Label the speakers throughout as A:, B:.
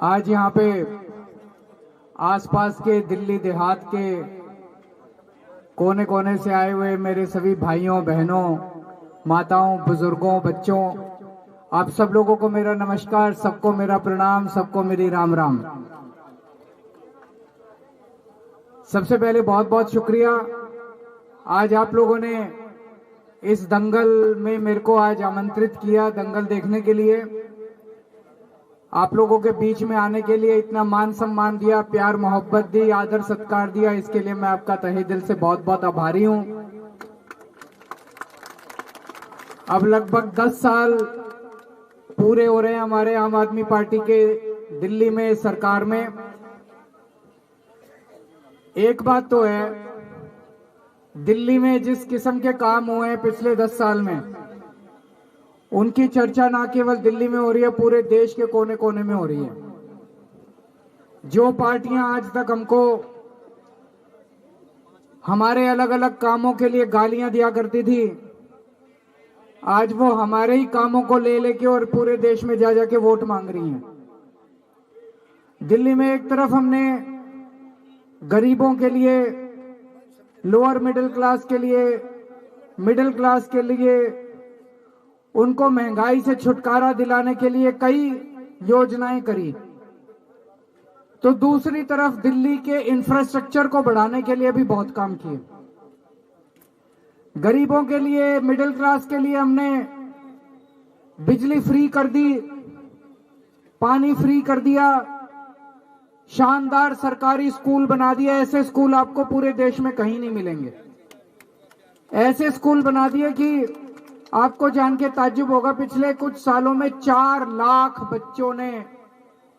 A: आज यहाँ पे आसपास के दिल्ली देहात के कोने कोने से आए हुए मेरे सभी भाइयों बहनों, माताओं, बुजुर्गों, बच्चों, आप सब लोगों को मेरा नमस्कार, सबको मेरा प्रणाम, सबको मेरी राम राम। सबसे पहले बहुत बहुत शुक्रिया, आज आप लोगों ने इस दंगल में मेरे को आज आमंत्रित किया दंगल देखने के लिए। आप लोगों के बीच में आने के लिए इतना मान सम्मान दिया, प्यार मोहब्बत दी, आदर सत्कार दिया, इसके लिए मैं आपका तहे दिल से बहुत बहुत आभारी हूं। अब लगभग 10 साल पूरे हो रहे हैं हमारे आम आदमी पार्टी के दिल्ली में सरकार में। एक बात तो है, दिल्ली में जिस किस्म के काम हुए हैं पिछले 10 साल में, उनकी चर्चा ना केवल दिल्ली में हो रही है, पूरे देश के कोने कोने में हो रही है। जो पार्टियां आज तक हमको हमारे अलग अलग कामों के लिए गालियां दिया करती थी, आज वो हमारे ही कामों को ले लेके और पूरे देश में जा जाके वोट मांग रही हैं। दिल्ली में एक तरफ हमने गरीबों के लिए, लोअर मिडिल क्लास के लिए, मिडिल क्लास के लिए, उनको महंगाई से छुटकारा दिलाने के लिए कई योजनाएं करी, तो दूसरी तरफ दिल्ली के इंफ्रास्ट्रक्चर को बढ़ाने के लिए भी बहुत काम किए। गरीबों के लिए, मिडिल क्लास के लिए हमने बिजली फ्री कर दी, पानी फ्री कर दिया, शानदार सरकारी स्कूल बना दिया। ऐसे स्कूल आपको पूरे देश में कहीं नहीं मिलेंगे। ऐसे स्कूल बना दिए कि आपको जान के ताज्जुब होगा, पिछले कुछ सालों में 4 लाख बच्चों ने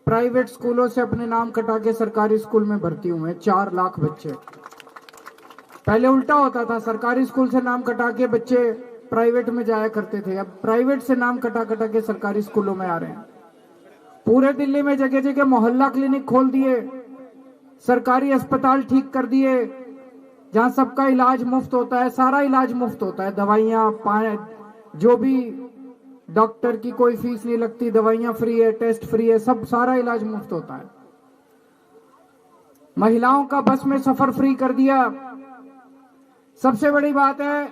A: प्राइवेट स्कूलों से अपने नाम कटा के सरकारी स्कूल में भर्ती हुए हैं। 4 लाख बच्चे। पहले उल्टा होता था, सरकारी स्कूल से नाम कटा के बच्चे प्राइवेट में जाया करते थे, अब प्राइवेट से नाम कटा कटा के सरकारी स्कूलों में आ रहे हैं। पूरे दिल्ली में जगह जगह मोहल्ला क्लिनिक खोल दिए, सरकारी अस्पताल ठीक कर दिए, जहां सबका इलाज मुफ्त होता है, सारा इलाज मुफ्त होता है, दवाइयां, जो भी डॉक्टर की कोई फीस नहीं लगती, दवाइयां फ्री है, टेस्ट फ्री है, सब सारा इलाज मुफ्त होता है। महिलाओं का बस में सफर फ्री कर दिया। सबसे बड़ी बात है,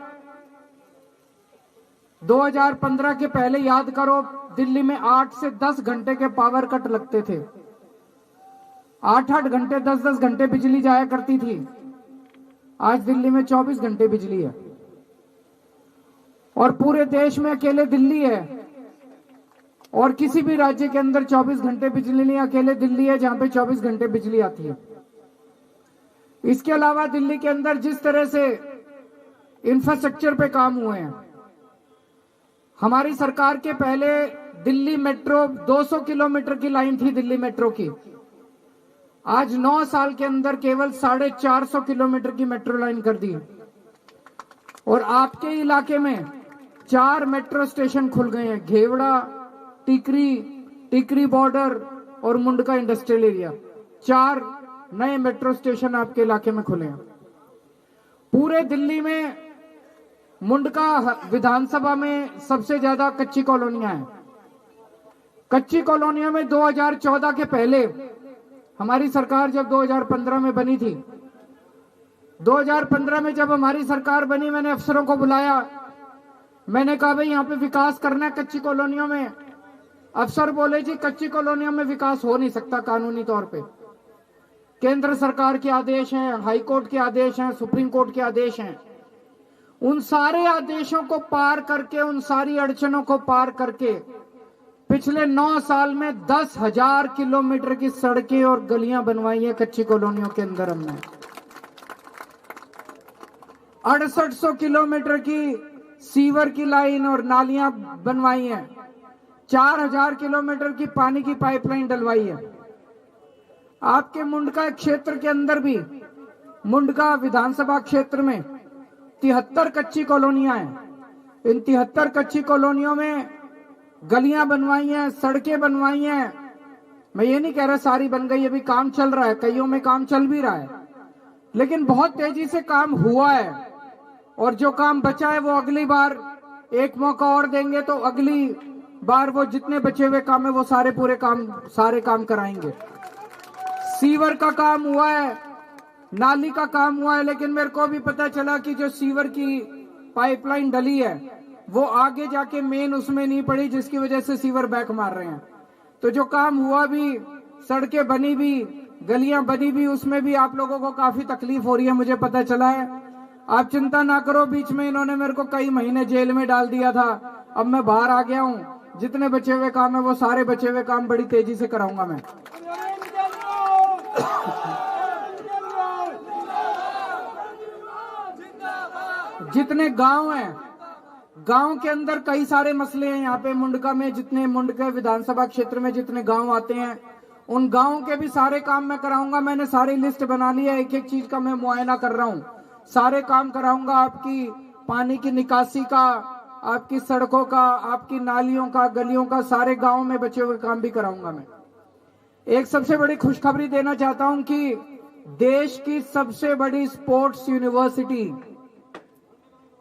A: 2015 के पहले याद करो, दिल्ली में 8 से 10 घंटे के पावर कट लगते थे। 8-8 घंटे, 10-10 घंटे बिजली जाया करती थी। आज दिल्ली में 24 घंटे बिजली है, और पूरे देश में अकेले दिल्ली है, और किसी भी राज्य के अंदर 24 घंटे बिजली नहीं, अकेले दिल्ली है जहां पे 24 घंटे बिजली आती है। इसके अलावा दिल्ली के अंदर जिस तरह से इंफ्रास्ट्रक्चर पे काम हुए हैं, हमारी सरकार के पहले दिल्ली मेट्रो 200 किलोमीटर की लाइन थी दिल्ली मेट्रो की, आज 9 साल के अंदर केवल 450 किलोमीटर की मेट्रो लाइन कर दी। और आपके इलाके में 4 मेट्रो स्टेशन खुल गए हैं, घेवड़ा, टिकरी बॉर्डर और मुंडका इंडस्ट्रियल एरिया। 4 नए मेट्रो स्टेशन आपके इलाके में खुले हैं। पूरे दिल्ली में मुंडका विधानसभा में सबसे ज्यादा कच्ची कॉलोनियां हैं। कच्ची कॉलोनियों में 2014 के पहले हमारी सरकार जब 2015 में बनी थी, 2015 में जब हमारी सरकार बनी, मैंने अफसरों को बुलाया, मैंने कहा भाई यहाँ पे विकास करना है कच्ची कॉलोनियों में। अफसर बोले जी कच्ची कॉलोनियों में विकास हो नहीं सकता कानूनी तौर पे, केंद्र सरकार के आदेश हैं, हाई कोर्ट के आदेश हैं, सुप्रीम कोर्ट के आदेश हैं। उन सारे आदेशों को पार करके, उन सारी अड़चनों को पार करके पिछले 9 साल में 10,000 किलोमीटर की सड़कें और गलियां बनवाई हैं कच्ची कॉलोनियों के अंदर। हमने 6800 किलोमीटर की सीवर की लाइन और नालियां बनवाई हैं, 4000 किलोमीटर की पानी की पाइपलाइन डलवाई है। आपके मुंडका क्षेत्र के अंदर भी, मुंडका विधानसभा क्षेत्र में 73 कच्ची कॉलोनियां हैं। इन 73 कच्ची कॉलोनियों में गलियां बनवाई हैं, सड़कें बनवाई हैं। मैं ये नहीं कह रहा सारी बन गई, अभी काम चल रहा है, कईयों में काम चल भी रहा है, लेकिन बहुत तेजी से काम हुआ है। और जो काम बचा है वो अगली बार एक मौका और देंगे तो अगली बार वो जितने बचे हुए काम है वो सारे काम कराएंगे। सीवर का काम हुआ है, नाली का काम हुआ है, लेकिन मेरे को भी पता चला कि जो सीवर की पाइपलाइन डली है वो आगे जाके मेन उसमें नहीं पड़ी, जिसकी वजह से सीवर बैक मार रहे हैं। तो जो काम हुआ भी, सड़कें बनी भी, गलियां बनी भी, उसमें भी आप लोगों को काफी तकलीफ हो रही है, मुझे पता चला है। आप चिंता ना करो, बीच में इन्होंने मेरे को कई महीने जेल में डाल दिया था, अब मैं बाहर आ गया हूं। जितने बचे हुए काम है वो सारे बचे हुए काम बड़ी तेजी से कराऊंगा मैं। जितने गांव हैं, गांव के अंदर कई सारे मसले हैं। यहाँ पे मुंडका में जितने मुंडका विधानसभा क्षेत्र में जितने गांव आते हैं उन गांवों के भी सारे काम मैं कराऊंगा। मैंने सारी लिस्ट बना ली है, एक एक चीज का मैं मुआयना कर रहा हूं, सारे काम कराऊंगा। आपकी पानी की निकासी का, आपकी सड़कों का, आपकी नालियों का, गलियों का, सारे गांव में बचे हुए काम भी कराऊंगा मैं। एक सबसे बड़ी खुशखबरी देना चाहता हूं कि देश की सबसे बड़ी स्पोर्ट्स यूनिवर्सिटी,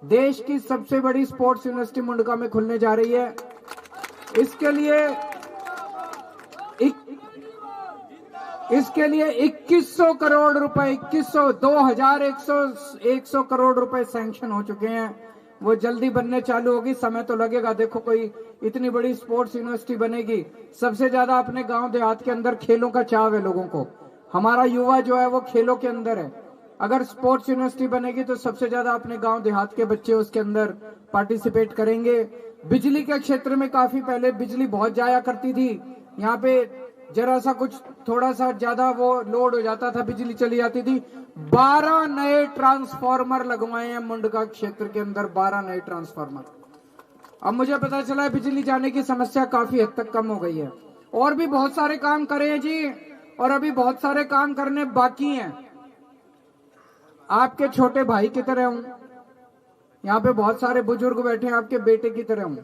A: देश की सबसे बड़ी स्पोर्ट्स यूनिवर्सिटी मुंडका में खुलने जा रही है। इसके लिए 2100 करोड़ रुपए, 2100 करोड़ रुपए सैंक्शन हो चुके हैं। वो जल्दी बनने चालू होगी, समय तो लगेगा। देखो, कोई इतनी बड़ी स्पोर्ट्स यूनिवर्सिटी बनेगी, सबसे ज्यादा अपने गांव देहात के अंदर खेलों का चाव है लोगों को। हमारा युवा जो है वो खेलों के अंदर है। अगर स्पोर्ट्स यूनिवर्सिटी बनेगी तो सबसे ज्यादा अपने गांव देहात के बच्चे उसके अंदर पार्टिसिपेट करेंगे। बिजली के क्षेत्र में काफी पहले बिजली बहुत जाया करती थी, यहाँ पे जरा सा कुछ थोड़ा सा ज्यादा वो लोड हो जाता था, बिजली चली जाती थी। 12 नए ट्रांसफार्मर लगवाए हैं मुंडका क्षेत्र के अंदर, 12 नए ट्रांसफार्मर। अब मुझे पता चला है बिजली जाने की समस्या काफी हद तक कम हो गई है। और भी बहुत सारे काम करे हैं जी, और अभी बहुत सारे काम करने बाकी हैं। आपके छोटे भाई की तरह हूं, यहाँ पे बहुत सारे बुजुर्ग बैठे हैं, आपके बेटे की तरह हूं।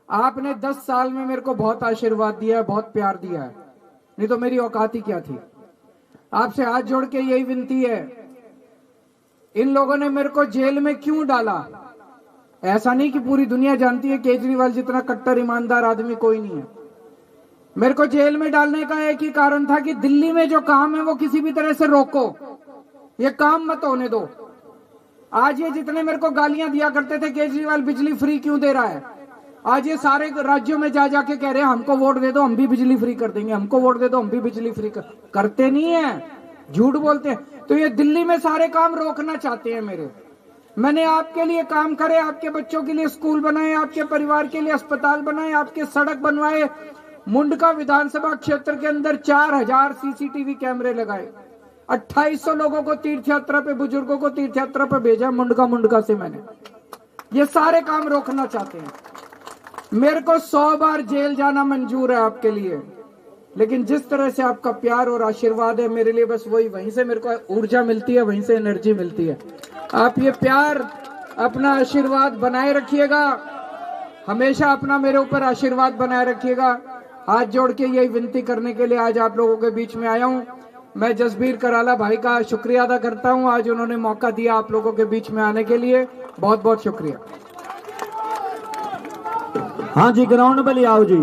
A: आपने 10 साल में मेरे को बहुत आशीर्वाद दिया है, बहुत प्यार दिया है, नहीं तो मेरी औकात ही क्या थी। आपसे हाथ जोड़ के यही विनती है, इन लोगों ने मेरे को जेल में क्यों डाला? ऐसा नहीं कि पूरी दुनिया जानती है केजरीवाल जितना कट्टर ईमानदार आदमी कोई नहीं है। मेरे को जेल में डालने का एक ही कारण था कि दिल्ली में जो काम है वो किसी भी तरह से रोको, ये काम मत होने दो। आज ये जितने मेरे को गालियां दिया करते थे केजरीवाल बिजली फ्री क्यों दे रहा है, आज ये सारे राज्यों में जा जाके कह रहे हैं हमको वोट दे दो हम भी बिजली फ्री कर देंगे, हमको वोट दे दो हम भी बिजली फ्री करते नहीं है, झूठ बोलते हैं। तो ये दिल्ली में सारे काम रोकना चाहते हैं मेरे। मैंने आपके लिए काम करे, आपके बच्चों के लिए स्कूल बनाए, आपके परिवार के लिए अस्पताल बनाए, आपके सड़क बनवाए। मुंडका विधानसभा क्षेत्र के अंदर 4000 सीसीटीवी कैमरे लगाए, 2800 लोगों को तीर्थ यात्रा पे, बुजुर्गों को तीर्थ यात्रा पे भेजा मुंडका से मैंने। ये सारे काम रोकना चाहते हैं। मेरे को 100 बार जेल जाना मंजूर है आपके लिए, लेकिन जिस तरह से आपका प्यार और आशीर्वाद है मेरे लिए, बस वहीं से मेरे को ऊर्जा मिलती है, वहीं से एनर्जी मिलती है। आप ये प्यार, अपना आशीर्वाद बनाए रखिएगा, हमेशा अपना मेरे ऊपर आशीर्वाद बनाए रखिएगा। हाथ जोड़ के यही विनती करने के लिए आज आप लोगों के बीच में आया हूं। मैं जसबीर कराला भाई का शुक्रिया अदा करता हूं, आज उन्होंने मौका दिया आप लोगों के बीच में आने के लिए, बहुत बहुत शुक्रिया।
B: हाँ जी, ग्राउंड में ले आओ जी।